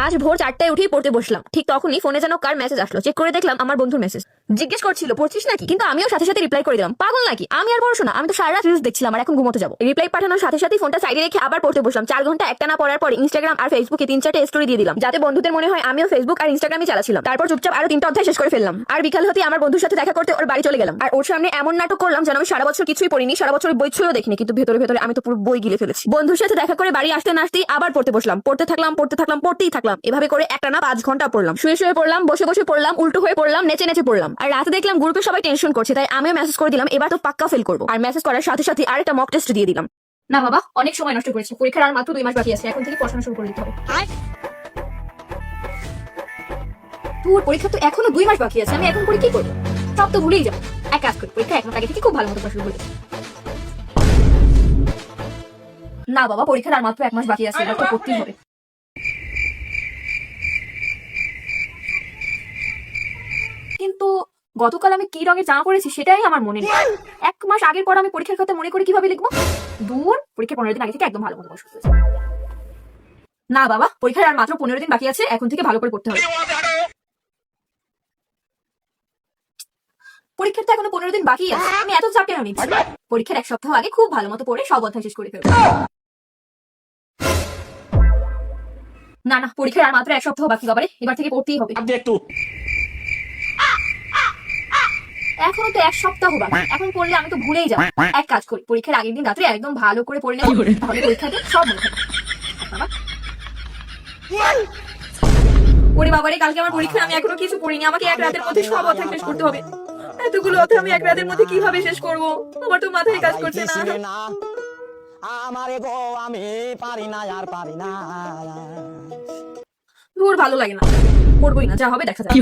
আজ ভোর 4টায় উঠেই পড়তে বসলাম। ঠিক তখনই ফোনে যেন কার মেসেজ আসলো। চেক করে দেখলাম আমার বন্ধুর মেসেজ। জিজ্ঞেস করছিল পড়ছিস নাকি, কিন্তু আমিও সাথে সাথে রিপ্লাই করে দিলাম। পাগল নাকি, আমি আর পড়াশোনা, আমি তো সারা রাত রিলস দেখছিলাম আর এখন ঘুমোতে যাবো। রিপ্লাই পাঠানোর সাথে সাথে ফোনটা সাইডে রেখে আবার পড়তে বসলাম। 4 ঘন্টা একটানা পড়ার পর ইনস্টাগ্রাম আর ফেসবুকে 3-4টে স্টোরি দিয়ে দিলাম, যাতে বন্ধুদের মনে হয় আমিও ফেসবুক আর ইনস্টাগ্রামই চালাচ্ছিলাম। তারপর চুপচাপ আরো 3টা অধ্যায় শেষ করে ফেললাম। আর বিকাল হতে আমার বন্ধুর সাথে দেখা করতে ওর বাড়ি চলে গেলাম। আর ওর সামনে এমন নাটক করলাম যেন আমি সারা বছর কিছুই পড়িনি, সারা বছর বই ছুঁয়েও দেখিনি, কিন্তু ভেতরে ভেতরে আমি তো পুরো বই গিলে ফেলেছি। বন্ধুর সাথে দেখা করে বাড়ি আসতে না আসতেই আবার পড়তে বসলাম। পড়তেই থাকলাম। এভাবে করে একটানা 5 ঘন্টা পড়লাম। শুয়ে শুয়ে পড়লাম, বসে বসে পড়লাম, উল্টো হয়ে পড়লাম, নেচে নেচে পড়লাম। আর রাতে দেখলাম গ্রুপে সবাই টেনশন করছে, তাই আমিও মেসেজ করে দিলাম এবার তো পাক্কা ফেল করবো। আর মেসেজ করার সাথে সাথে আরেকটা মক টেস্ট দিয়ে দিলাম। না বাবা, অনেক সময় নষ্ট করেছি, পরীক্ষার আর মাত্র 2 মাস বাকি আছে, এখন থেকে পড়াশোনা শুরু করে দিতে হবে। তোর পরীক্ষা তো এখনো 2 মাস বাকি আছে, আমি এখন পড়ে কি করবো? সব তো ভুলেই যাবো। এক কাজ করি, পরীক্ষা 1 মাস আগে থেকে খুব ভালো মতো পড়া শুরু করে দিই। না বাবা, পরীক্ষার আর মাত্র 1 মাস বাকি আছে, এবার তো পড়তেই হবে। কিন্তু গতকাল আমি কি রঙের জামা পরেছি সেটাই আমার মনে নেই। 1 মাস আগের পর আমি পরীক্ষার কথা মনে করে কিভাবে লিখবো? দূর, পরীক্ষা 15 দিন আগে থেকে একদম ভালো মতো পড়া শুরু করেছি। না বাবা, পরীক্ষার আর মাত্র 15 দিন বাকি আছে, এখন থেকে ভালো করে পড়তে হবে। পরীক্ষার তো এখনো 15 দিন বাকি আছে, আমি এত চাপ কেন নিচ্ছি? পরীক্ষার 1 সপ্তাহ আগে খুব ভালো মতো পড়ে সব অধ্যায় শেষ করে ফেলবো। না না, পরীক্ষার আর মাত্র 1 সপ্তাহ বাকি, বাবারে এবার থেকে পড়তেই হবে। এখনো তো 1 সপ্তাহ বাকি, এখন পড়লে আমি তো ভুলেই যাবো। এক কাজ করি, পরীক্ষার আগের দিন রাত্রে একদম ভালো করে পড়ে নেব, তাহলে পরীক্ষাতে সব মনে থাকবে। বাবা, ওরে বাবারে, কালকে আমার পরীক্ষা, আমি এখনো কিছু পড়িনি। আমাকে 1 রাতের মধ্যে সব অধ্যায় শেষ করতে হবে। এতগুলো অধ্যায় আমি 1 রাতের মধ্যে কিভাবে শেষ করব? আমার তো মাথায় কাজ করছে না। আমারে গো আমি পারি না আর পারি না। দূর, ভালো লাগে না, পড়বই না, যা হবে দেখা যাবে।